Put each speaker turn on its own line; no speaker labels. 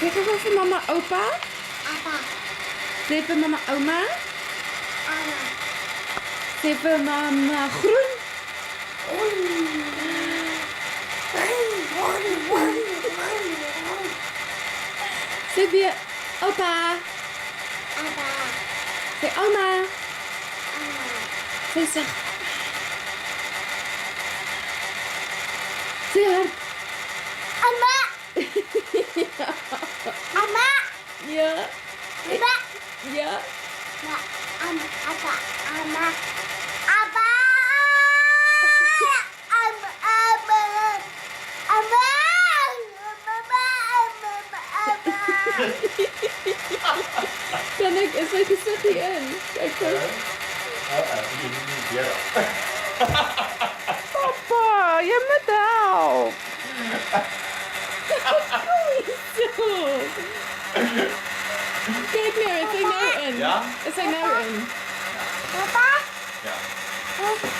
Sê gou vir mamma oupa.
Apa.
Sê vir mamma ouma.
Ama.
Sê vir mamma groen. Sê weer oupa.
Apa.
Sê ouma.
Ama.
Sê sag. Sê hard.
Ama. Ama.
Ja.
Apa.
Ja.
Ya. Apa. Ama. Apa. Ama. Ama. Ama.
Kan ek is sy gesig hier in? Kyk gou.
Hier weer.
Papa, jy moet help. Zo. Kyk nou, is hy nou in?
Ja?
Is hy nou in?
Papa.
Ja.
Oh.